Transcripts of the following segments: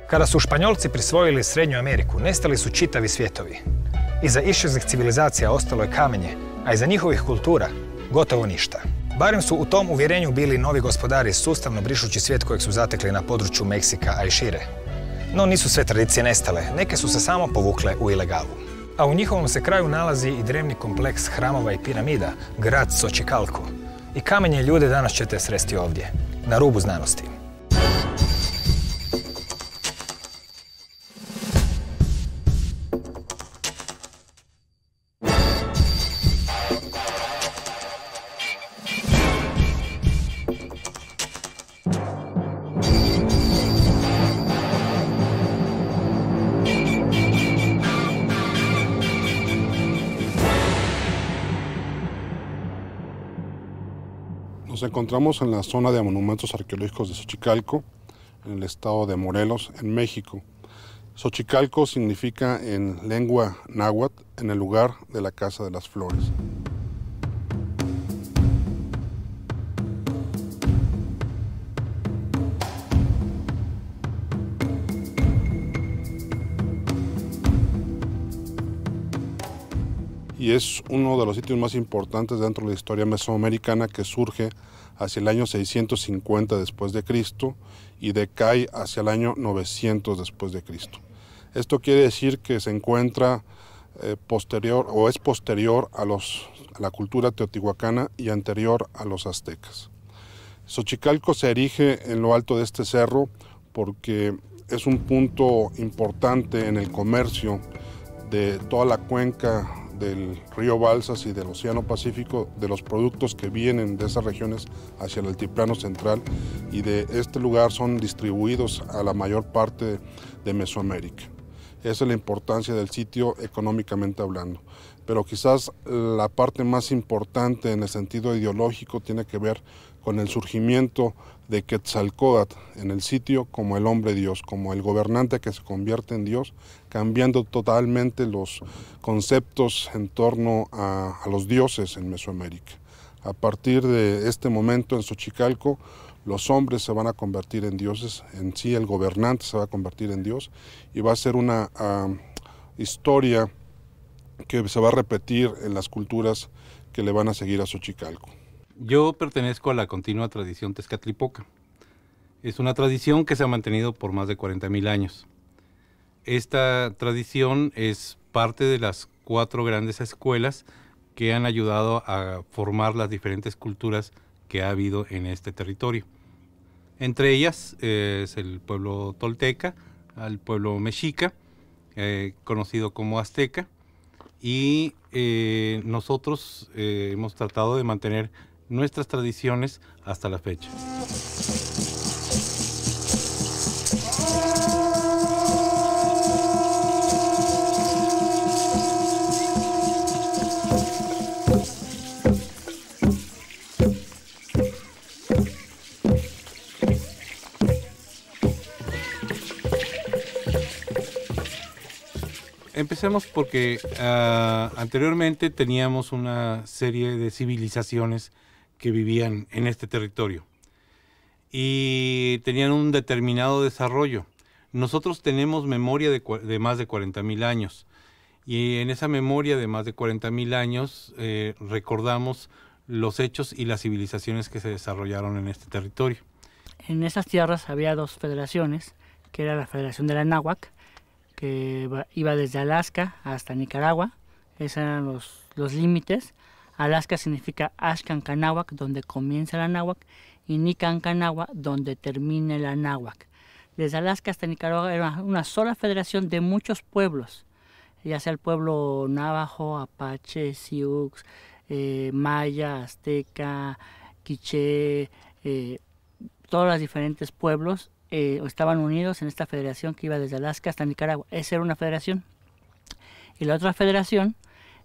Kada su Španjolci prisvojili Srednju Ameriku, nestali su čitavi svijetovi. Iza iščezlih civilizacija ostalo je kamenje, a iza njihovih kultura gotovo ništa. Barem su u tom uvjerenju bili novi gospodari sustavno brišući svijet kojeg su zatekli na području Meksika, a i šire. No nisu sve tradicije nestale, neke su se samo povukle u ilegalu. A u njihovom se kraju nalazi i drevni kompleks hramova i piramida, grad Xochicalco. I kamenje ljude danas ćete sresti ovdje, na rubu znanosti. Nos encontramos en la zona de monumentos arqueológicos de Xochicalco, en el estado de Morelos, en México. Xochicalco significa en lengua náhuatl, en el lugar de la Casa de las Flores. Y es uno de los sitios más importantes dentro de la historia mesoamericana, que surge hacia el año 650 después de Cristo y decae hacia el año 900 después de Cristo. Esto quiere decir que se encuentra posterior o es posterior a la cultura teotihuacana y anterior a los aztecas. Xochicalco se erige en lo alto de este cerro porque es un punto importante en el comercio de toda la cuenca del río Balsas y del Océano Pacífico, de los productos que vienen de esas regiones hacia el altiplano central, y de este lugar son distribuidos a la mayor parte de Mesoamérica. Esa es la importancia del sitio económicamente hablando. Pero quizás la parte más importante en el sentido ideológico tiene que ver con el surgimiento de Quetzalcóatl en el sitio como el hombre Dios, como el gobernante que se convierte en Dios, cambiando totalmente los conceptos en torno a los dioses en Mesoamérica. A partir de este momento en Xochicalco, los hombres se van a convertir en dioses, en sí el gobernante se va a convertir en Dios, y va a ser una historia que se va a repetir en las culturas que le van a seguir a Xochicalco. Yo pertenezco a la continua tradición tezcatlipoca. Es una tradición que se ha mantenido por más de 40,000 años. Esta tradición es parte de las 4 grandes escuelas que han ayudado a formar las diferentes culturas que ha habido en este territorio. Entre ellas es el pueblo tolteca, el pueblo mexica, conocido como azteca, y nosotros hemos tratado de mantener nuestras tradiciones hasta la fecha. Empecemos porque anteriormente teníamos una serie de civilizaciones que vivían en este territorio y tenían un determinado desarrollo. Nosotros tenemos memoria de más de 40,000 años, y en esa memoria de más de 40,000 años recordamos los hechos y las civilizaciones que se desarrollaron en este territorio. En esas tierras había 2 federaciones, que era la Federación de la Náhuac, que iba desde Alaska hasta Nicaragua. Esos eran los límites. Alaska significa Axcancanáhuac, donde comienza la náhuac, y Nicancanáhuac, donde termina la náhuac. Desde Alaska hasta Nicaragua era una sola federación de muchos pueblos, ya sea el pueblo navajo, apache, sioux, maya, azteca, quiché, todos los diferentes pueblos estaban unidos en esta federación que iba desde Alaska hasta Nicaragua. Esa era una federación. Y la otra federación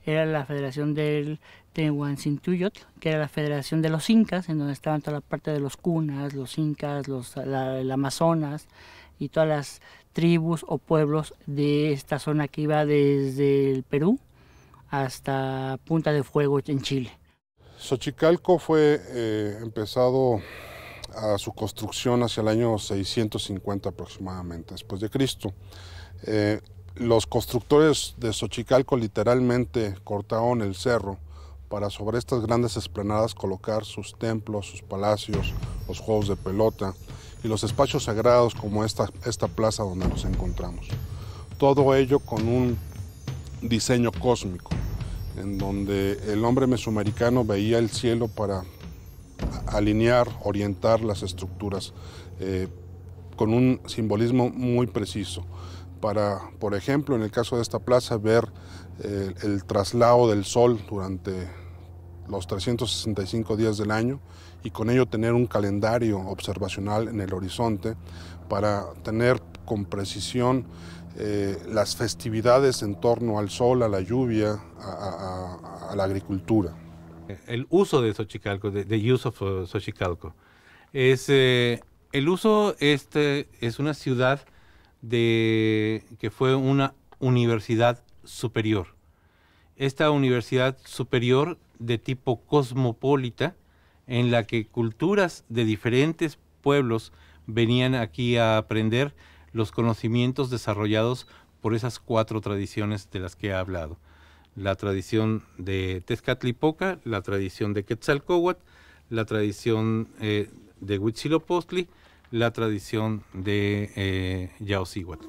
era la federación del Tehuancintuyotl, que era la federación de los incas, en donde estaban toda la parte de los cunas, los incas, el Amazonas y todas las tribus o pueblos de esta zona que iba desde el Perú hasta Punta de Fuego en Chile. Xochicalco fue empezado a su construcción hacia el año 650 aproximadamente después de Cristo. Los constructores de Xochicalco literalmente cortaron el cerro para sobre estas grandes esplanadas colocar sus templos, sus palacios, los juegos de pelota y los espacios sagrados como esta plaza donde nos encontramos. Todo ello con un diseño cósmico, en donde el hombre mesoamericano veía el cielo para alinear, orientar las estructuras con un simbolismo muy preciso. Para, por ejemplo, en el caso de esta plaza, ver el traslado del sol durante los 365 días del año y con ello tener un calendario observacional en el horizonte para tener con precisión las festividades en torno al sol, a la lluvia, a la agricultura. El uso de Xochicalco, the use of Xochicalco, es el uso es una ciudad que fue una universidad superior. Esta universidad superior de tipo cosmopolita, en la que culturas de diferentes pueblos venían aquí a aprender los conocimientos desarrollados por esas 4 tradiciones de las que he hablado. La tradición de Tezcatlipoca, la tradición de Quetzalcóatl, la tradición de Huitzilopochtli, la tradición de Yaocíhuatl.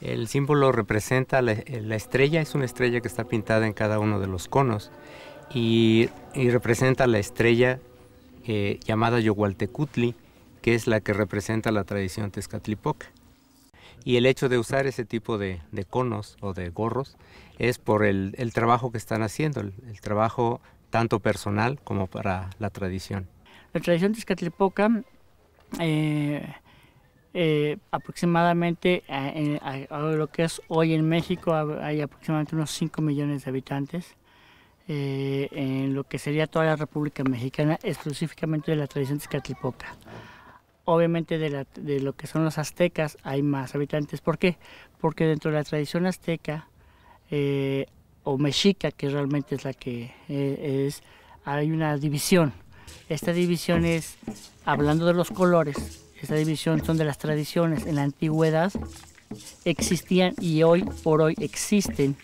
El símbolo representa la estrella, es una estrella que está pintada en cada uno de los conos y representa la estrella llamada Yogualtecutli, que es la que representa la tradición Tezcatlipoca. Y el hecho de usar ese tipo de conos o de gorros es por el trabajo que están haciendo, el trabajo tanto personal como para la tradición. La tradición Tezcatlipoca aproximadamente a lo que es hoy en México hay aproximadamente unos 5 millones de habitantes. En lo que sería toda la República Mexicana, específicamente de la tradición Tezcatlipoca. Obviamente de lo que son los aztecas hay más habitantes. ¿Por qué? Porque dentro de la tradición azteca o mexica, que realmente es la que hay una división. Esta división es, hablando de los colores, esta división son de las tradiciones. En la antigüedad existían y hoy por hoy existen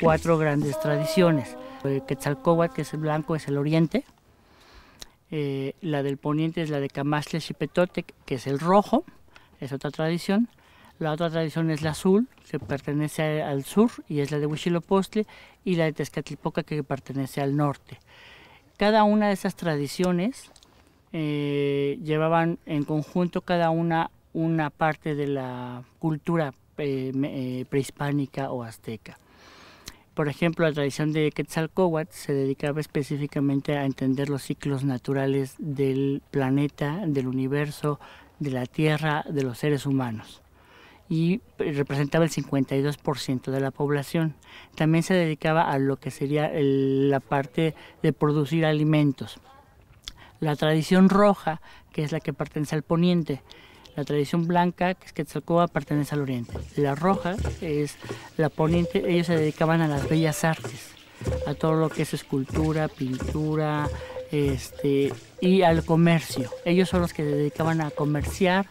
4 grandes tradiciones. Quetzalcóatl, que es el blanco, es el oriente. La del poniente es la de Camaxtla Xipetotec, que es el rojo, es otra tradición. La otra tradición es la azul, que pertenece al sur, y es la de Huitzilopochtli, y la de Tezcatlipoca, que pertenece al norte. Cada una de esas tradiciones llevaban en conjunto cada una parte de la cultura prehispánica o azteca. Por ejemplo, la tradición de Quetzalcóatl se dedicaba específicamente a entender los ciclos naturales del planeta, del universo, de la Tierra, de los seres humanos. Y representaba el 52% de la población. También se dedicaba a lo que sería la parte de producir alimentos. La tradición roja, que es la que pertenece al poniente. La tradición blanca, que es Quetzalcóatl, pertenece al oriente. La roja es la poniente. Ellos se dedicaban a las bellas artes, a todo lo que es escultura, pintura, y al comercio. Ellos son los que se dedicaban a comerciar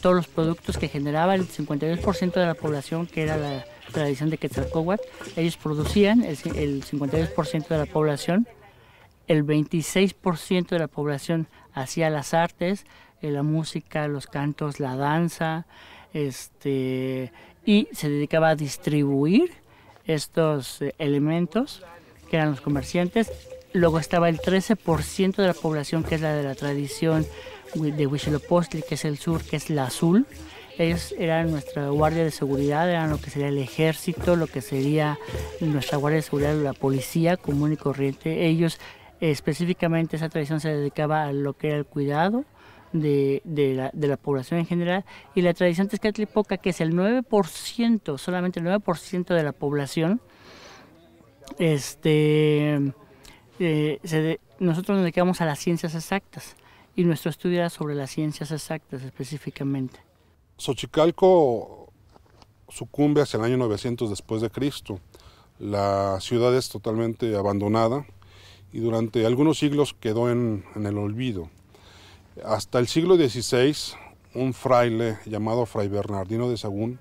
todos los productos que generaba el 52% de la población, que era la tradición de Quetzalcóatl. Ellos producían el 52% de la población. El 26% de la población hacía las artes, la música, los cantos, la danza, y se dedicaba a distribuir estos elementos, que eran los comerciantes. Luego estaba el 13% de la población, que es la de la tradición de Huitzilopochtli, que es el sur, que es la azul. Ellos eran nuestra guardia de seguridad, eran lo que sería el ejército, lo que sería nuestra guardia de seguridad, la policía común y corriente. Ellos, específicamente, esa tradición se dedicaba a lo que era el cuidado de la población en general. Y la tradición Tezcatlipoca, que es el 9%, solamente el 9% de la población, nosotros nos dedicamos a las ciencias exactas y nuestro estudio era sobre las ciencias exactas específicamente. Xochicalco sucumbe hacia el año 900 después de Cristo. La ciudad es totalmente abandonada y durante algunos siglos quedó en el olvido. Hasta el siglo XVI, un fraile llamado Fray Bernardino de Sahagún,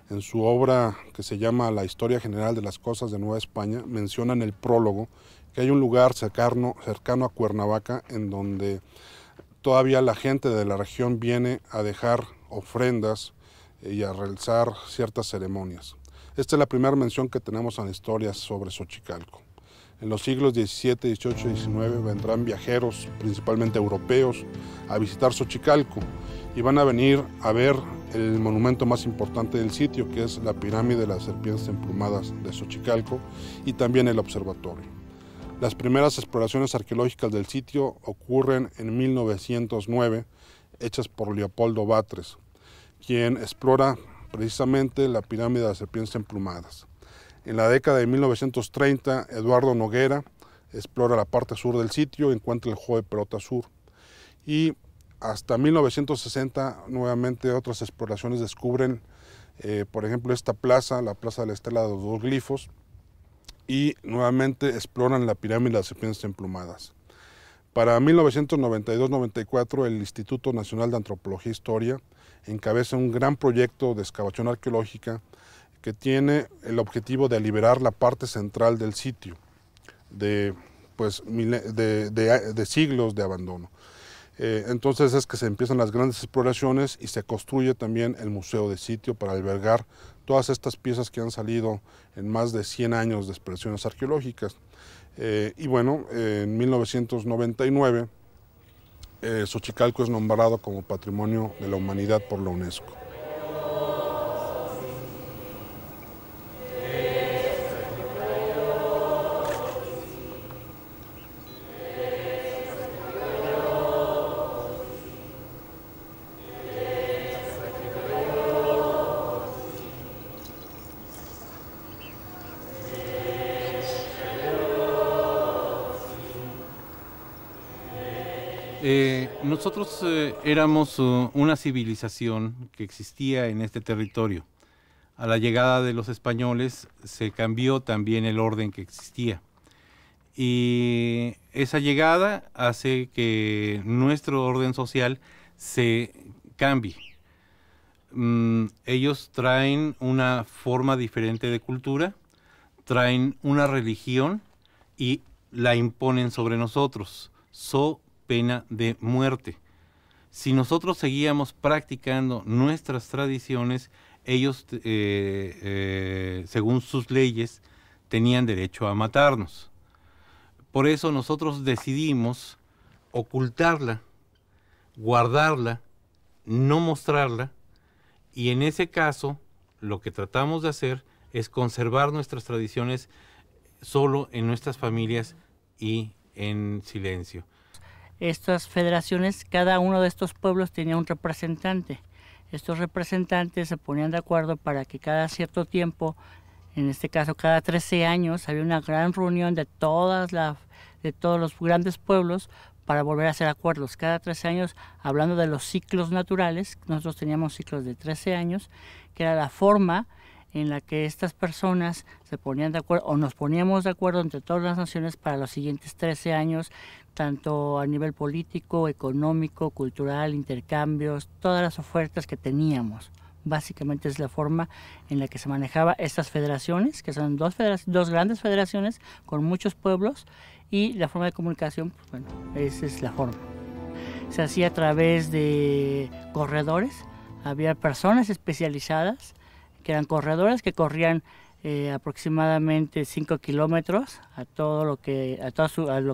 en su obra que se llama La Historia General de las Cosas de Nueva España, menciona en el prólogo que hay un lugar cercano a Cuernavaca en donde todavía la gente de la región viene a dejar ofrendas y a realizar ciertas ceremonias. Esta es la primera mención que tenemos en la historia sobre Xochicalco. En los siglos XVII, XVIII y XIX vendrán viajeros, principalmente europeos, a visitar Xochicalco y van a venir a ver el monumento más importante del sitio, que es la pirámide de las serpientes emplumadas de Xochicalco y también el observatorio. Las primeras exploraciones arqueológicas del sitio ocurren en 1909, hechas por Leopoldo Batres, quien explora precisamente la pirámide de las serpientes emplumadas. En la década de 1930, Eduardo Noguera explora la parte sur del sitio, encuentra el juego de pelota sur. Y hasta 1960, nuevamente otras exploraciones descubren, por ejemplo, esta plaza, la Plaza de la Estela de los Dos Glifos, y nuevamente exploran la pirámide de las serpientes emplumadas. Para 1992-94, el Instituto Nacional de Antropología e Historia encabeza un gran proyecto de excavación arqueológica que tiene el objetivo de liberar la parte central del sitio de siglos de abandono. Entonces es que se empiezan las grandes exploraciones y se construye también el museo de sitio para albergar todas estas piezas que han salido en más de 100 años de exploraciones arqueológicas. Y bueno, en 1999 Xochicalco es nombrado como Patrimonio de la Humanidad por la UNESCO. Nosotros éramos una civilización que existía en este territorio. A la llegada de los españoles se cambió también el orden que existía. Y esa llegada hace que nuestro orden social se cambie. Ellos traen una forma diferente de cultura, traen una religión y la imponen sobre nosotros. Pena de muerte. Si nosotros seguíamos practicando nuestras tradiciones, ellos, según sus leyes, tenían derecho a matarnos. Por eso nosotros decidimos ocultarla, guardarla, no mostrarla, y en ese caso lo que tratamos de hacer es conservar nuestras tradiciones solo en nuestras familias y en silencio. Estas federaciones, cada uno de estos pueblos tenía un representante. Estos representantes se ponían de acuerdo para que cada cierto tiempo, en este caso cada 13 años, había una gran reunión de todos los grandes pueblos para volver a hacer acuerdos. Cada 13 años, hablando de los ciclos naturales, nosotros teníamos ciclos de 13 años, que era la forma en la que estas personas se ponían de acuerdo, o nos poníamos de acuerdo entre todas las naciones para los siguientes 13 años, tanto a nivel político, económico, cultural, intercambios, todas las ofertas que teníamos. Básicamente es la forma en la que se manejaba estas federaciones, que son dos grandes federaciones con muchos pueblos, y la forma de comunicación, pues bueno, esa es la forma. Se hacía a través de corredores, había personas especializadas, que eran corredores que corrían aproximadamente 5 kilómetros a lo que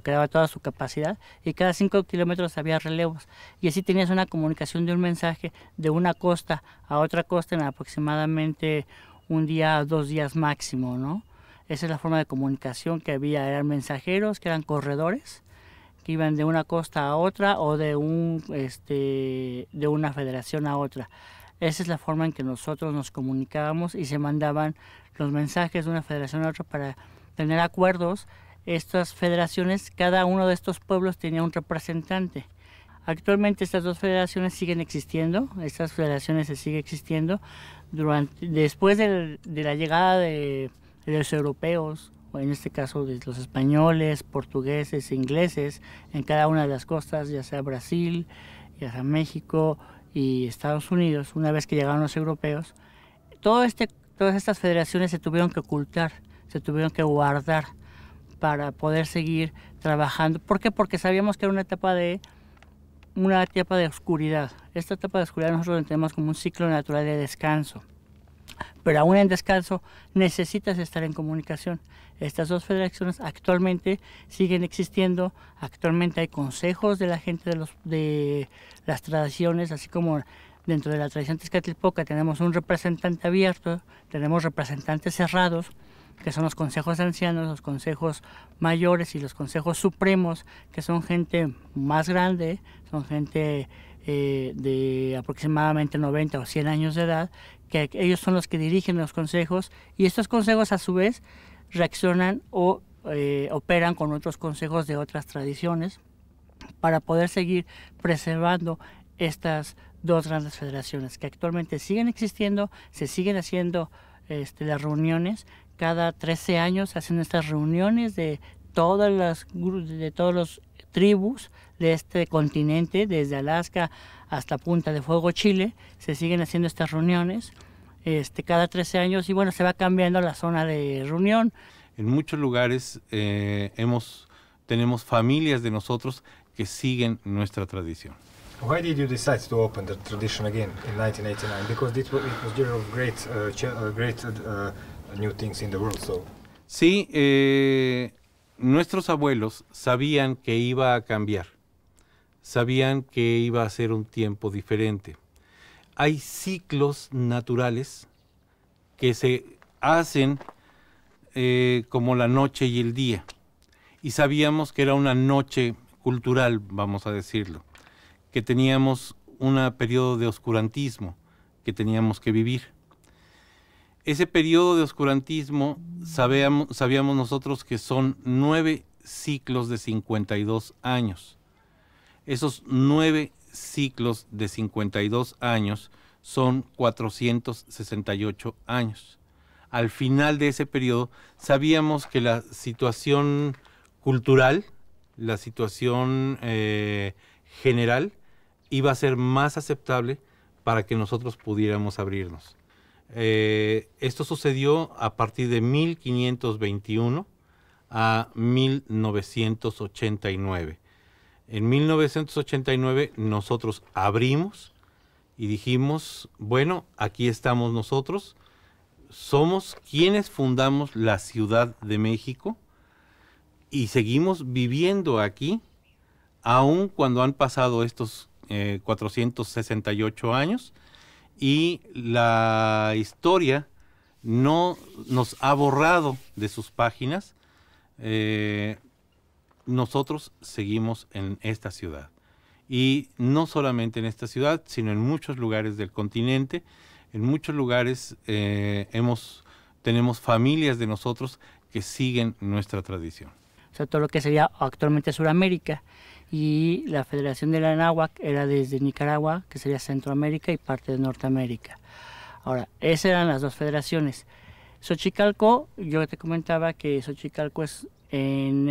daba toda su capacidad, y cada 5 kilómetros había relevos, y así tenías una comunicación de un mensaje de una costa a otra costa en aproximadamente un día o 2 días máximo, ¿no? Esa es la forma de comunicación que había. Eran mensajeros que eran corredores que iban de una costa a otra o de una federación a otra. Esa es la forma en que nosotros nos comunicábamos y se mandaban los mensajes de una federación a otra para tener acuerdos estas federaciones, cada uno de estos pueblos tenía un representante. Actualmente estas dos federaciones siguen existiendo, estas federaciones se siguen existiendo después de la llegada de los europeos, o en este caso de los españoles, portugueses, ingleses, en cada una de las costas, ya sea Brasil, ya sea México y Estados Unidos. Una vez que llegaron los europeos, todas estas federaciones se tuvieron que ocultar, se tuvieron que guardar para poder seguir trabajando. ¿Por qué? Porque sabíamos que era una etapa de oscuridad. Esta etapa de oscuridad nosotros la entendemos como un ciclo natural de descanso. Pero aún en descanso necesitas estar en comunicación. Estas dos federaciones actualmente siguen existiendo. Actualmente hay consejos de la gente de las tradiciones, así como dentro de la tradición tezcatlipoca tenemos un representante abierto, tenemos representantes cerrados, que son los consejos ancianos, los consejos mayores y los consejos supremos, que son gente más grande, son gente de aproximadamente 90 o 100 años de edad, que ellos son los que dirigen los consejos, y estos consejos a su vez reaccionan o operan con otros consejos de otras tradiciones para poder seguir preservando estas dos grandes federaciones que actualmente siguen existiendo. Se siguen haciendo las reuniones. Cada 13 años hacen estas reuniones de todas las tribus de este continente, desde Alaska hasta Punta de Fuego, Chile. Se siguen haciendo estas reuniones cada 13 años y bueno, se va cambiando la zona de reunión. En muchos lugares tenemos familias de nosotros que siguen nuestra tradición. Why did you decide to open the tradition again in 1989? Because it was year of great new things in the world. So. Sí, nuestros abuelos sabían que iba a cambiar, sabían que iba a ser un tiempo diferente. Hay ciclos naturales que se hacen como la noche y el día, y sabíamos que era una noche cultural, vamos a decirlo, que teníamos un periodo de oscurantismo que teníamos que vivir. Ese periodo de oscurantismo sabíamos nosotros que son 9 ciclos de 52 años. Esos 9 ciclos de 52 años son 468 años. Al final de ese periodo sabíamos que la situación cultural, la situación general, iba a ser más aceptable para que nosotros pudiéramos abrirnos. Esto sucedió a partir de 1521 a 1989. En 1989 nosotros abrimos y dijimos, bueno, aquí estamos nosotros, somos quienes fundamos la Ciudad de México y seguimos viviendo aquí, aun cuando han pasado estos 468 años, y la historia no nos ha borrado de sus páginas. Nosotros seguimos en esta ciudad, y no solamente en esta ciudad, sino en muchos lugares del continente. En muchos lugares tenemos familias de nosotros que siguen nuestra tradición. O sea, todo lo que sería actualmente Sudamérica, y la Federación de la Anáhuac era desde Nicaragua, que sería Centroamérica, y parte de Norteamérica. Ahora, esas eran las dos federaciones. Xochicalco, yo te comentaba que Xochicalco en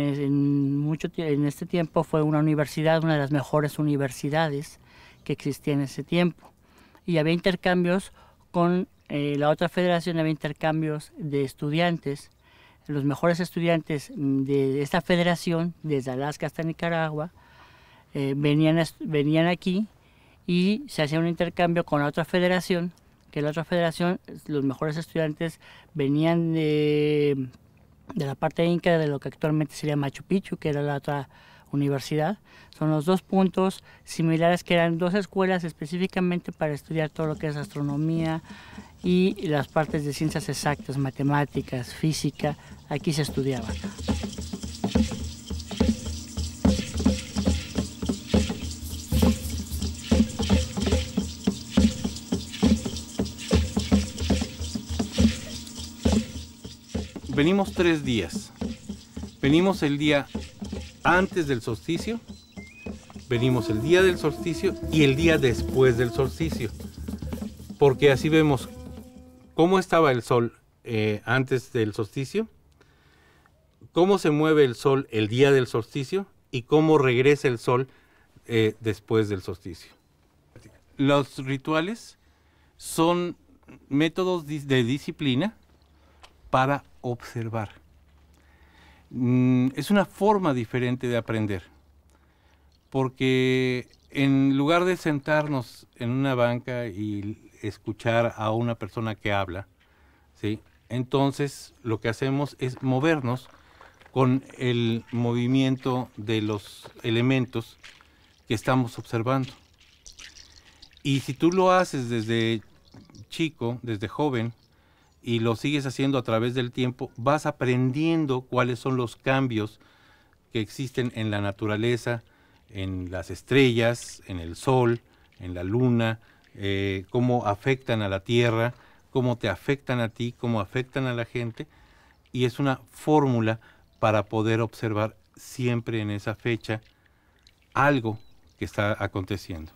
este tiempo fue una universidad, una de las mejores universidades que existía en ese tiempo. Y había intercambios con la otra federación, había intercambios de estudiantes. Los mejores estudiantes de esta federación, desde Alaska hasta Nicaragua, venían aquí y se hacía un intercambio con la otra federación, que la otra federación, los mejores estudiantes venían de la parte inca, de lo que actualmente sería Machu Picchu, que era la otra universidad. Son los dos puntos similares, que eran dos escuelas específicamente para estudiar todo lo que es astronomía y las partes de ciencias exactas, matemáticas, física. Aquí se estudiaba. Venimos 3 días Venimos el día antes del solsticio, venimos el día del solsticio y el día después del solsticio, porque así vemos cómo estaba el sol antes del solsticio, cómo se mueve el sol el día del solsticio y cómo regresa el sol después del solsticio. Los rituales son métodos de disciplina para observar. Es una forma diferente de aprender, porque en lugar de sentarnos en una banca y escuchar a una persona que habla, ¿sí? Entonces lo que hacemos es movernos con el movimiento de los elementos que estamos observando. Y si tú lo haces desde chico, desde joven, y lo sigues haciendo a través del tiempo, vas aprendiendo cuáles son los cambios que existen en la naturaleza, en las estrellas, en el sol, en la luna, cómo afectan a la tierra, cómo te afectan a ti, cómo afectan a la gente, y es una fórmula para poder observar siempre en esa fecha algo que está aconteciendo.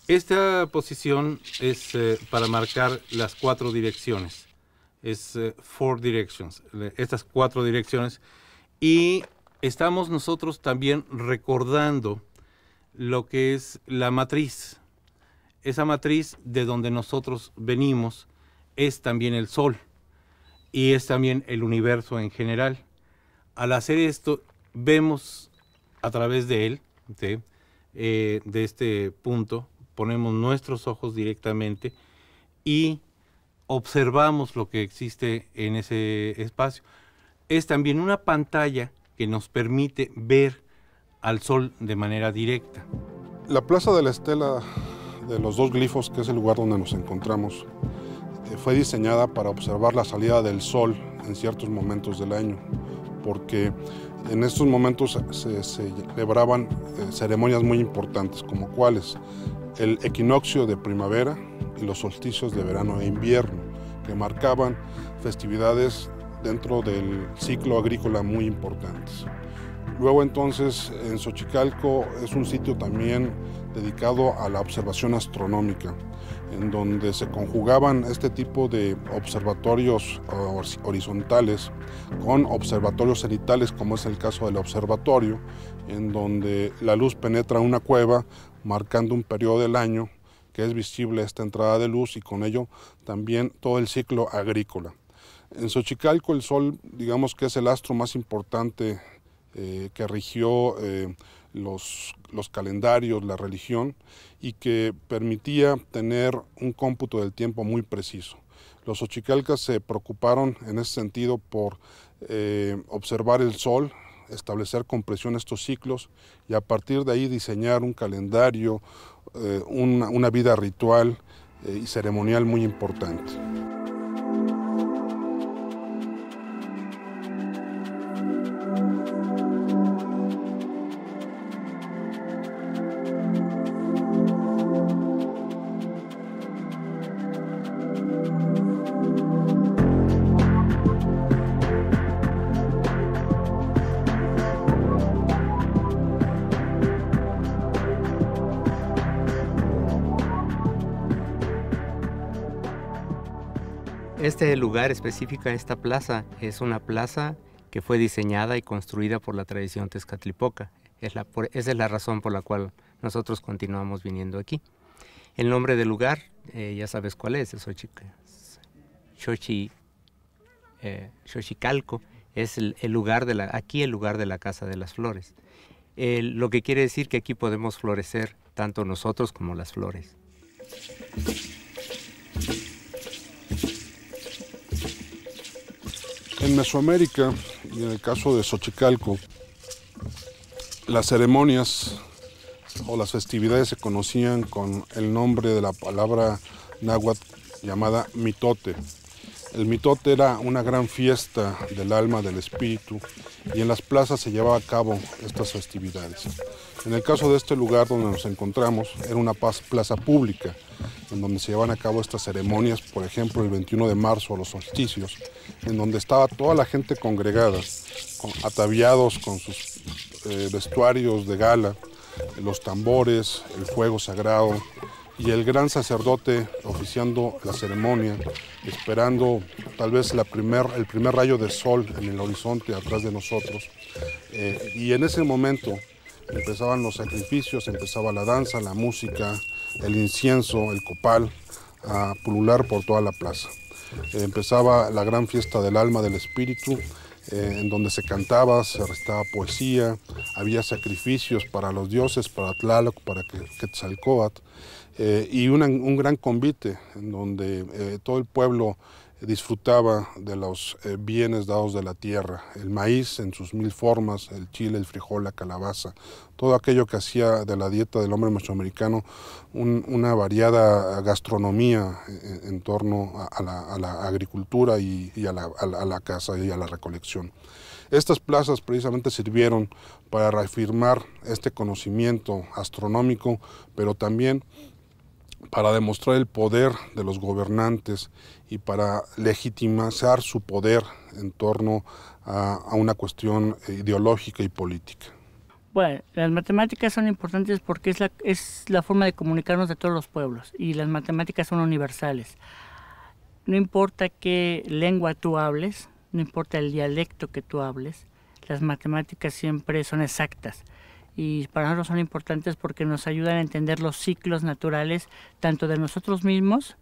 Esta posición es para marcar las 4 direcciones. Es 4 directions, estas 4 direcciones. Y estamos nosotros también recordando lo que es la matriz. Esa matriz de donde nosotros venimos es también el sol y es también el universo en general. Al hacer esto, vemos a través de él, ¿sí? De este punto, ponemos nuestros ojos directamente y observamos lo que existe en ese espacio. Es también una pantalla que nos permite ver al sol de manera directa. La Plaza de la Estela de los 2 glifos, que es el lugar donde nos encontramos, fue diseñada para observar la salida del sol en ciertos momentos del año, porque en estos momentos se celebraban ceremonias muy importantes, como cuáles: el equinoccio de primavera y los solsticios de verano e invierno, que marcaban festividades dentro del ciclo agrícola muy importantes. Luego entonces en Xochicalco es un sitio también dedicado a la observación astronómica, en donde se conjugaban este tipo de observatorios horizontales con observatorios cenitales, como es el caso del observatorio, en donde la luz penetra una cueva marcando un periodo del año que es visible esta entrada de luz, y con ello también todo el ciclo agrícola. En Xochicalco el sol, digamos que es el astro más importante que rigió los calendarios, la religión, y que permitía tener un cómputo del tiempo muy preciso. Los xochicalcas se preocuparon en ese sentido por observar el sol, establecer con precisión estos ciclos y a partir de ahí diseñar un calendario, una vida ritual y ceremonial muy importante. Este lugar específico, esta plaza, es una plaza que fue diseñada y construida por la tradición tezcatlipoca. Esa es la razón por la cual nosotros continuamos viniendo aquí. El nombre del lugar, ya sabes cuál es Xochicalco, es el lugar de aquí el lugar de la Casa de las Flores. Lo que quiere decir que aquí podemos florecer tanto nosotros como las flores. En Mesoamérica, y en el caso de Xochicalco, las ceremonias o las festividades se conocían con el nombre de la palabra náhuatl llamada mitote. El mitote era una gran fiesta del alma, del espíritu, y en las plazas se llevaba a cabo estas festividades. En el caso de este lugar donde nos encontramos, era una plaza pública, en donde se llevaban a cabo estas ceremonias, por ejemplo, el 21 de marzo, a los solsticios, en donde estaba toda la gente congregada, ataviados con sus vestuarios de gala, los tambores, el fuego sagrado, y el gran sacerdote oficiando la ceremonia, esperando tal vez el primer rayo de sol en el horizonte atrás de nosotros. Y en ese momento empezaban los sacrificios, empezaba la danza, la música, el incienso, el copal, a pulular por toda la plaza. Empezaba la gran fiesta del alma, del espíritu, en donde se cantaba, se recitaba poesía, había sacrificios para los dioses, para Tlaloc, para Quetzalcóatl, y un gran convite en donde todo el pueblo disfrutaba de los bienes dados de la tierra, el maíz en sus 1000 formas, el chile, el frijol, la calabaza, todo aquello que hacía de la dieta del hombre mesoamericano una variada gastronomía en torno a la agricultura y a la caza y a la recolección. Estas plazas precisamente sirvieron para reafirmar este conocimiento astronómico, pero también para demostrar el poder de los gobernantes y para legitimizar su poder en torno a una cuestión ideológica y política. Bueno, las matemáticas son importantes porque es la forma de comunicarnos de todos los pueblos, y las matemáticas son universales. No importa qué lengua tú hables, no importa el dialecto que tú hables, las matemáticas siempre son exactas. Y para nosotros son importantes porque nos ayudan a entender los ciclos naturales, tanto de nosotros mismos,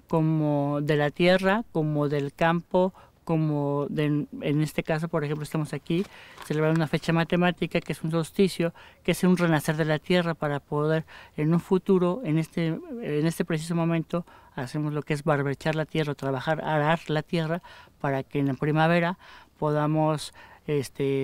como de la tierra, como del campo, como en este caso, por ejemplo, estamos aquí celebrando una fecha matemática que es un solsticio, que es un renacer de la tierra, para poder en un futuro, en este preciso momento, hacemos lo que es barbechar la tierra, arar la tierra, para que en la primavera podamos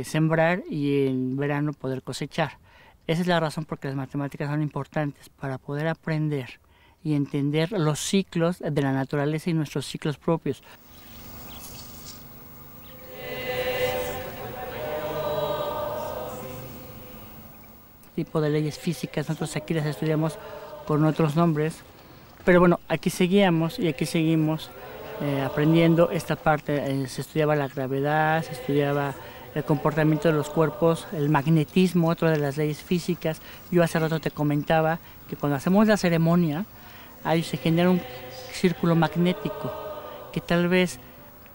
sembrar y en verano poder cosechar. Esa es la razón por la las matemáticas son importantes, para poder aprender y entender los ciclos de la naturaleza y nuestros ciclos propios. Tipo de leyes físicas, nosotros aquí las estudiamos con otros nombres, pero bueno, aquí seguíamos y aquí seguimos aprendiendo esta parte. Se estudiaba la gravedad, se estudiaba el comportamiento de los cuerpos, el magnetismo, otra de las leyes físicas. Yo hace rato te comentaba que cuando hacemos la ceremonia, ahí se genera un círculo magnético, que tal vez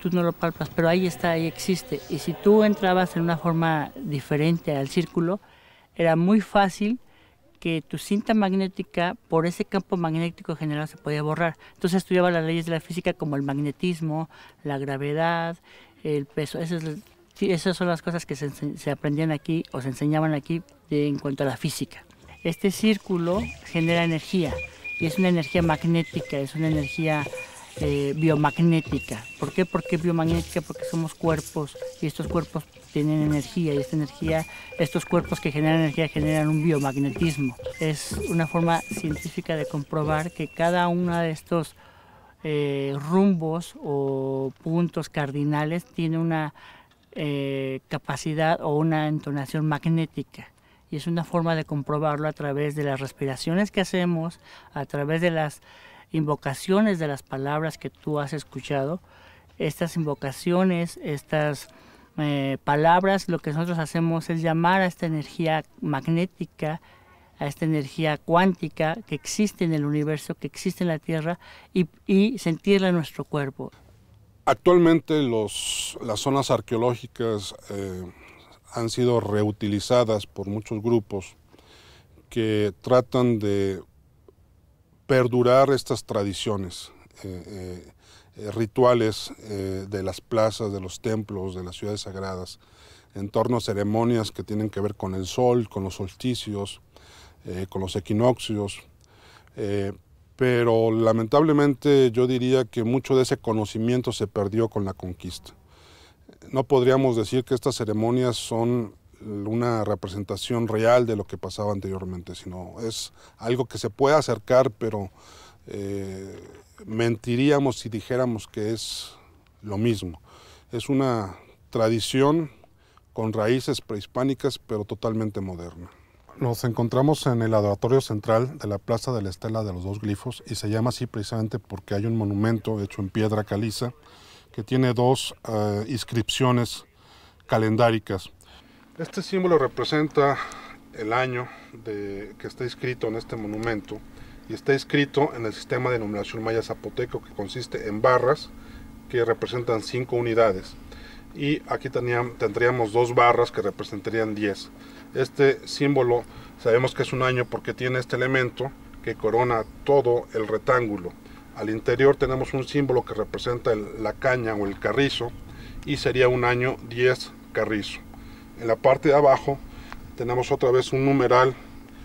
tú no lo palpas, pero ahí está, ahí existe. Y si tú entrabas en una forma diferente al círculo, era muy fácil que tu cinta magnética, por ese campo magnético general, se podía borrar. Entonces estudiaba las leyes de la física como el magnetismo, la gravedad, el peso. Esas son las cosas que se aprendían aquí o se enseñaban aquí en cuanto a la física. Este círculo genera energía, y es una energía magnética, es una energía biomagnética. ¿Por qué? Porque biomagnética, porque somos cuerpos, y estos cuerpos tienen energía, y esta energía, estos cuerpos que generan energía generan un biomagnetismo. Es una forma científica de comprobar que cada uno de estos rumbos o puntos cardinales tiene una capacidad o una entonación magnética, y es una forma de comprobarlo a través de las respiraciones que hacemos, a través de las invocaciones de las palabras que tú has escuchado. Estas invocaciones, estas palabras, lo que nosotros hacemos es llamar a esta energía magnética, a esta energía cuántica que existe en el universo, que existe en la Tierra, y sentirla en nuestro cuerpo. Actualmente las zonas arqueológicas han sido reutilizadas por muchos grupos que tratan de perdurar estas tradiciones rituales de las plazas, de los templos, de las ciudades sagradas, en torno a ceremonias que tienen que ver con el sol, con los solsticios, con los equinoccios, pero lamentablemente yo diría que mucho de ese conocimiento se perdió con la conquista. No podríamos decir que estas ceremonias son una representación real de lo que pasaba anteriormente, sino es algo que se puede acercar, pero mentiríamos si dijéramos que es lo mismo. Es una tradición con raíces prehispánicas, pero totalmente moderna. Nos encontramos en el adoratorio central de la Plaza de la Estela de los Dos Glifos, y se llama así precisamente porque hay un monumento hecho en piedra caliza que tiene dos inscripciones calendáricas. Este símbolo representa el año que está inscrito en este monumento, y está inscrito en el sistema de numeración maya zapoteco, que consiste en barras que representan 5 unidades, y aquí tendríamos 2 barras que representarían 10. Este símbolo sabemos que es un año porque tiene este elemento que corona todo el rectángulo. Al interior tenemos un símbolo que representa la caña o el carrizo, y sería un año 10 carrizo. En la parte de abajo tenemos otra vez un numeral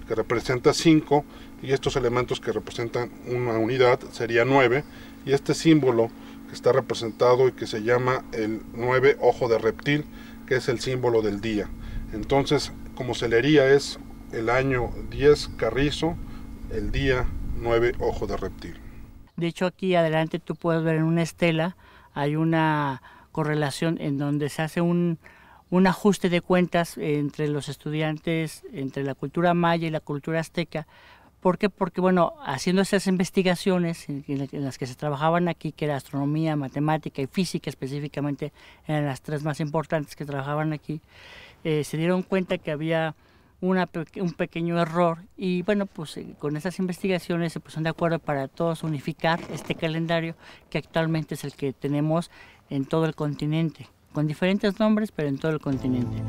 que representa 5, y estos elementos que representan una unidad sería 9, y este símbolo que está representado y que se llama el 9 ojo de reptil, que es el símbolo del día. Entonces, como se leería, es el año 10 carrizo, el día 9 ojo de reptil. De hecho, aquí adelante tú puedes ver en una estela, hay una correlación en donde se hace un ajuste de cuentas entre los estudiantes, entre la cultura maya y la cultura azteca. ¿Por qué? Porque, bueno, haciendo esas investigaciones en las que se trabajaban aquí, que era astronomía, matemática y física específicamente, eran las 3 más importantes que trabajaban aquí, se dieron cuenta que había un pequeño error, y bueno, pues con esas investigaciones se pusieron de acuerdo para todos unificar este calendario, que actualmente es el que tenemos en todo el continente, con diferentes nombres, pero en todo el continente.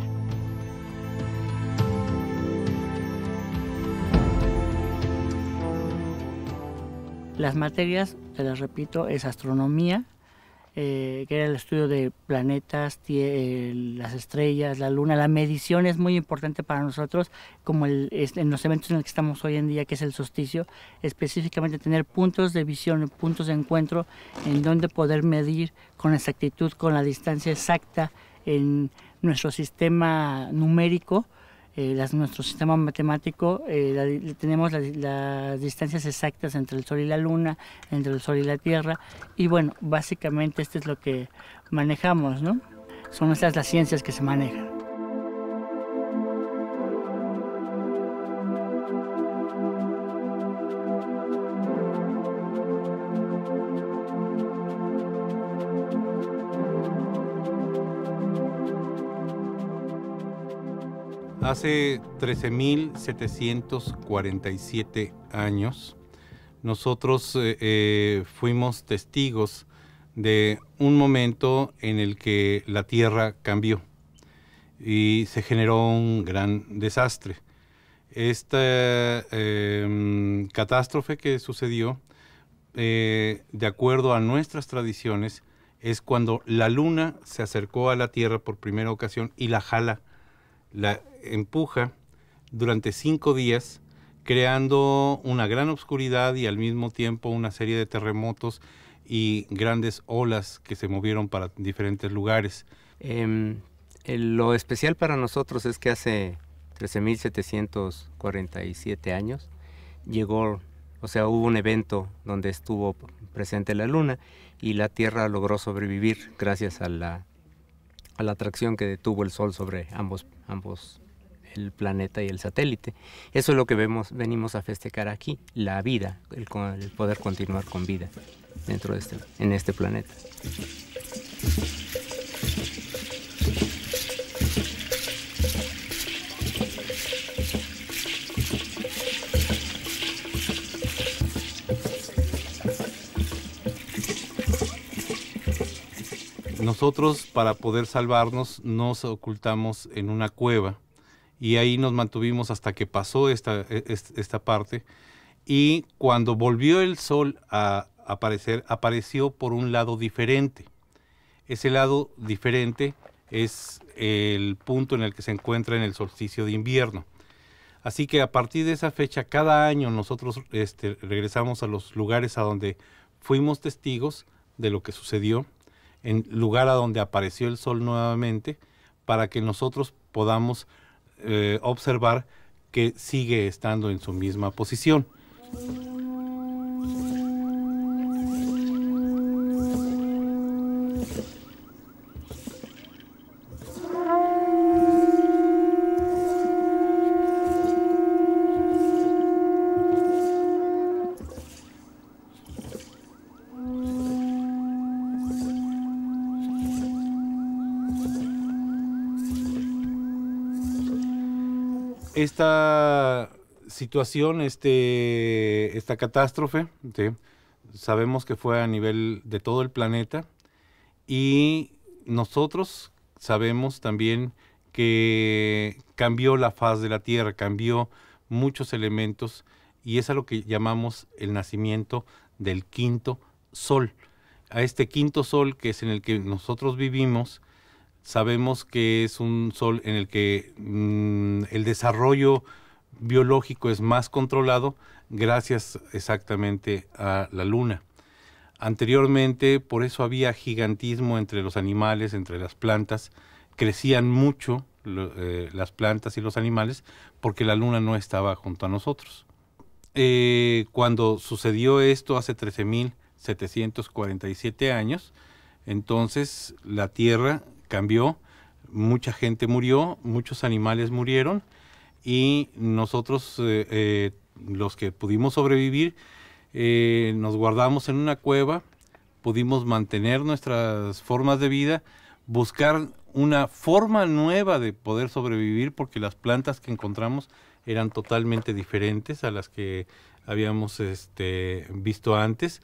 Las materias, te las repito, es astronomía, que era el estudio de planetas, las estrellas, la luna. La medición es muy importante para nosotros, como en los eventos en los que estamos hoy en día, que es el solsticio, específicamente tener puntos de visión, puntos de encuentro, en donde poder medir con exactitud, con la distancia exacta en nuestro sistema numérico, nuestro sistema matemático. Tenemos las distancias exactas entre el Sol y la Luna, entre el Sol y la Tierra, y bueno, básicamente esto es lo que manejamos, ¿no? Son estas las ciencias que se manejan. Hace 13.747 años, nosotros fuimos testigos de un momento en el que la Tierra cambió y se generó un gran desastre. Esta catástrofe que sucedió, de acuerdo a nuestras tradiciones, es cuando la Luna se acercó a la Tierra por primera ocasión y la jala, la empuja durante 5 días, creando una gran oscuridad y al mismo tiempo una serie de terremotos y grandes olas que se movieron para diferentes lugares. Lo especial para nosotros es que hace 13.747 años hubo un evento donde estuvo presente la Luna, y la Tierra logró sobrevivir gracias a la atracción que tuvo el Sol sobre ambos, el planeta y el satélite. Eso es lo que venimos a festejar aquí, la vida, el poder continuar con vida en este planeta. Nosotros, para poder salvarnos, nos ocultamos en una cueva, y ahí nos mantuvimos hasta que pasó esta parte, y cuando volvió el Sol a aparecer, apareció por un lado diferente. Ese lado diferente es el punto en el que se encuentra en el solsticio de invierno. Así que a partir de esa fecha, cada año nosotros regresamos a los lugares a donde fuimos testigos de lo que sucedió, en lugar a donde apareció el Sol nuevamente, para que nosotros podamos observar que sigue estando en su misma posición. Esta situación, esta catástrofe, ¿sí?, sabemos que fue a nivel de todo el planeta, y nosotros sabemos también que cambió la faz de la Tierra, cambió muchos elementos, y es a lo que llamamos el nacimiento del quinto sol. A este quinto sol, que es en el que nosotros vivimos, sabemos que es un sol en el que el desarrollo biológico es más controlado gracias exactamente a la luna. Anteriormente, por eso había gigantismo entre los animales, entre las plantas. Crecían mucho las plantas y los animales porque la luna no estaba junto a nosotros. Cuando sucedió esto hace 13.747 años, entonces la Tierra cambió, mucha gente murió, muchos animales murieron, y nosotros, los que pudimos sobrevivir, nos guardamos en una cueva, pudimos mantener nuestras formas de vida, buscar una forma nueva de poder sobrevivir, porque las plantas que encontramos eran totalmente diferentes a las que habíamos visto antes.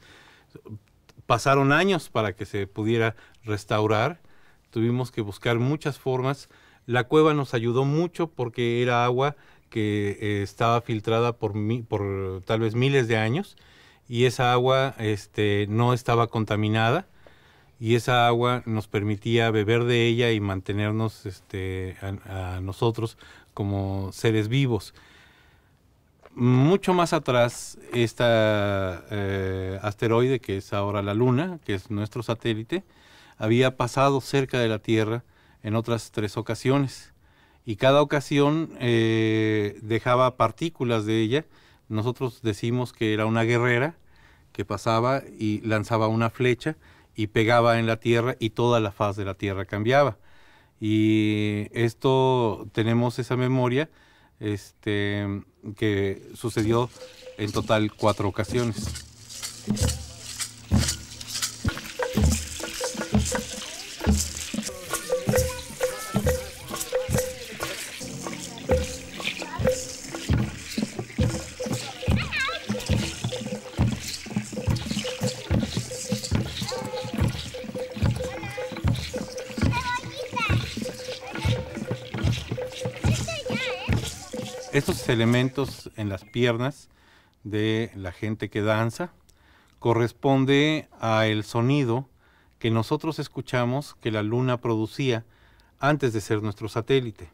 Pasaron años para que se pudiera restaurar. Tuvimos que buscar muchas formas. La cueva nos ayudó mucho porque era agua que estaba filtrada por tal vez miles de años, y esa agua no estaba contaminada, y esa agua nos permitía beber de ella y mantenernos a nosotros como seres vivos. Mucho más atrás, asteroide, que es ahora la Luna, que es nuestro satélite, había pasado cerca de la Tierra en otras 3 ocasiones, y cada ocasión dejaba partículas de ella. Nosotros decimos que era una guerrera que pasaba y lanzaba una flecha y pegaba en la Tierra, y toda la faz de la Tierra cambiaba. Y esto, tenemos esa memoria, que sucedió en total 4 ocasiones. Estos elementos en las piernas de la gente que danza corresponde al sonido que nosotros escuchamos que la Luna producía antes de ser nuestro satélite.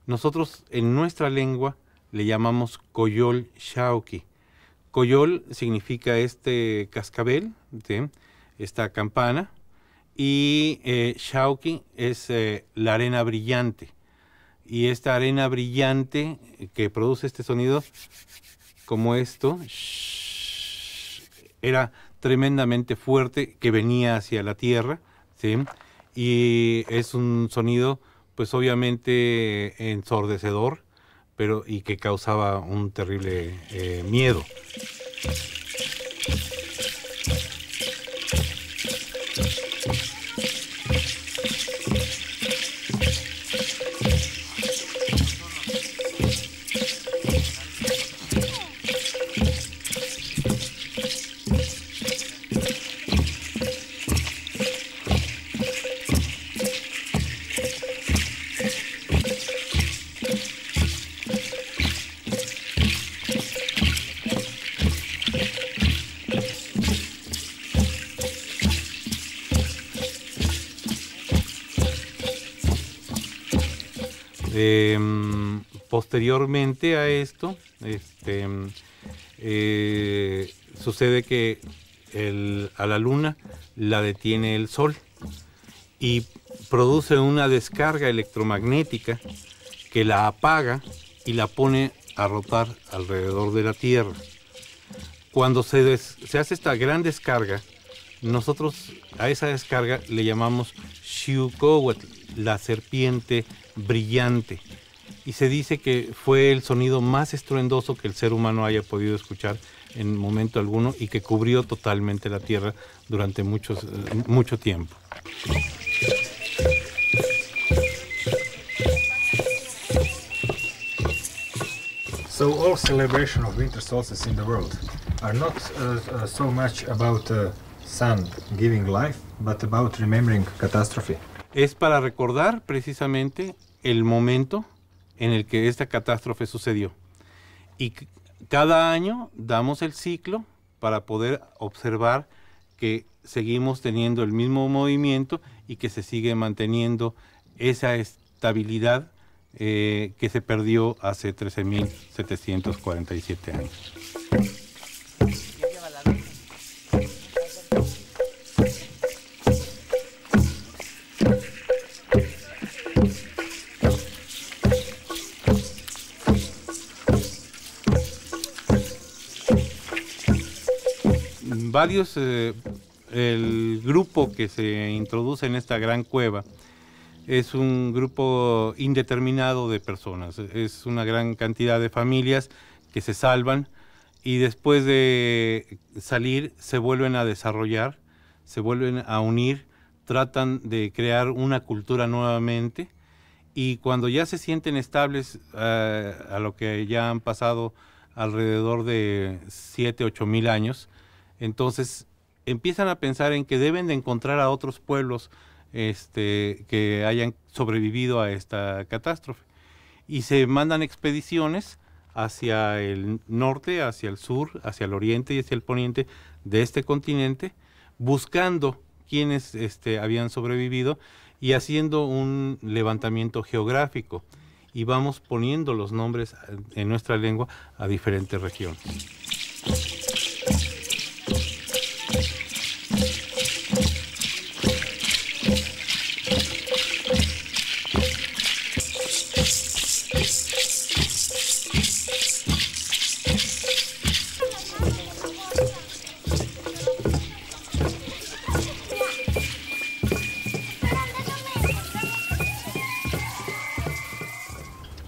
Nosotros en nuestra lengua le llamamos Coyol Xauqui. Coyol significa cascabel, ¿sí?, esta campana, y Xauqui es la arena brillante. Y esta arena brillante que produce este sonido, como esto, era tremendamente fuerte, que venía hacia la Tierra, ¿sí?, y es un sonido, pues obviamente ensordecedor, y que causaba un terrible miedo. Posteriormente a esto, sucede que a la Luna la detiene el Sol, y produce una descarga electromagnética que la apaga y la pone a rotar alrededor de la Tierra. Cuando se hace esta gran descarga, nosotros a esa descarga le llamamos Xiuhcoatl, la serpiente brillante. Y se dice que fue el sonido más estruendoso que el ser humano haya podido escuchar en momento alguno y que cubrió totalmente la Tierra durante mucho tiempo. So all celebration of winter solstice in the world are not so much about sun giving life, but about remembering catastrophe. Es para recordar precisamente el momento en el que esta catástrofe sucedió. Y cada año damos el ciclo para poder observar que seguimos teniendo el mismo movimiento y que se sigue manteniendo esa estabilidad que se perdió hace 13.747 años. El grupo que se introduce en esta gran cueva es un grupo indeterminado de personas, es una gran cantidad de familias que se salvan y después de salir se vuelven a desarrollar, se vuelven a unir, tratan de crear una cultura nuevamente y cuando ya se sienten estables, a lo que ya han pasado alrededor de 7.000-8.000 años, entonces empiezan a pensar en que deben de encontrar a otros pueblos que hayan sobrevivido a esta catástrofe. Y se mandan expediciones hacia el norte, hacia el sur, hacia el oriente y hacia el poniente de este continente, buscando quienes habían sobrevivido y haciendo un levantamiento geográfico. Y vamos poniendo los nombres en nuestra lengua a diferentes regiones.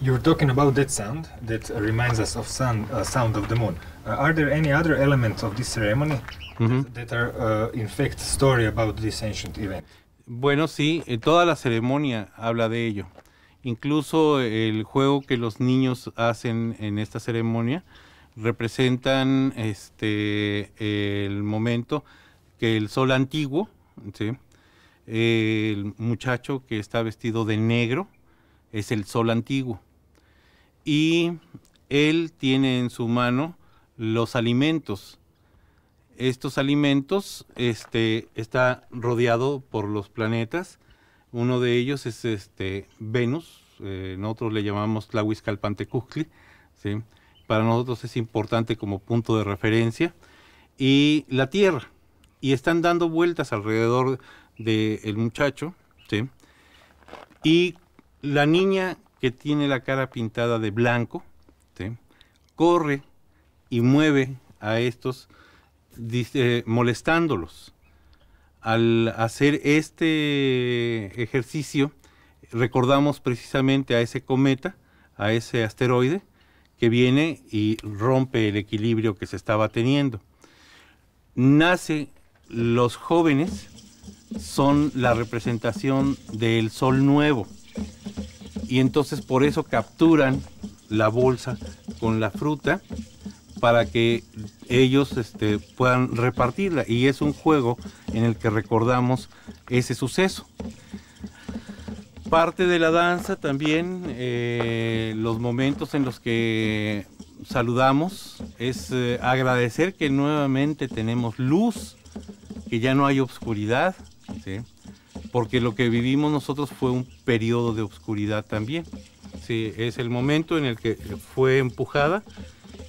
You're talking about that sound that reminds us of sound of the moon. Are there any other elements of this ceremony that are in fact story about this ancient event? Bueno, sí, toda la ceremonia habla de ello. Incluso el juego que los niños hacen en esta ceremonia representan el momento que el sol antiguo, ¿sí? El muchacho que está vestido de negro es el sol antiguo. Y él tiene en su mano los alimentos. Estos alimentos está rodeado por los planetas. Uno de ellos es Venus, nosotros le llamamos Tlahuizcalpantecuhtli, ¿sí? Para nosotros es importante como punto de referencia. Y la Tierra. Y están dando vueltas alrededor del muchacho, ¿sí? Y la niña que tiene la cara pintada de blanco, ¿sí? Corre y mueve a estos molestándolos. Al hacer este ejercicio, recordamos precisamente a ese cometa, a ese asteroide, que viene y rompe el equilibrio que se estaba teniendo. Los jóvenes son la representación del sol nuevo. Y entonces por eso capturan la bolsa con la fruta para que ellos puedan repartirla. Y es un juego en el que recordamos ese suceso. Parte de la danza también, los momentos en los que saludamos, es agradecer que nuevamente tenemos luz, que ya no hay oscuridad, ¿sí? Porque lo que vivimos nosotros fue un periodo de oscuridad también. Sí, es el momento en el que fue empujada,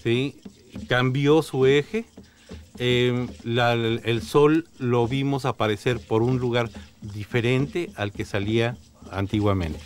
¿sí? Cambió su eje el sol lo vimos aparecer por un lugar diferente al que salía antiguamente.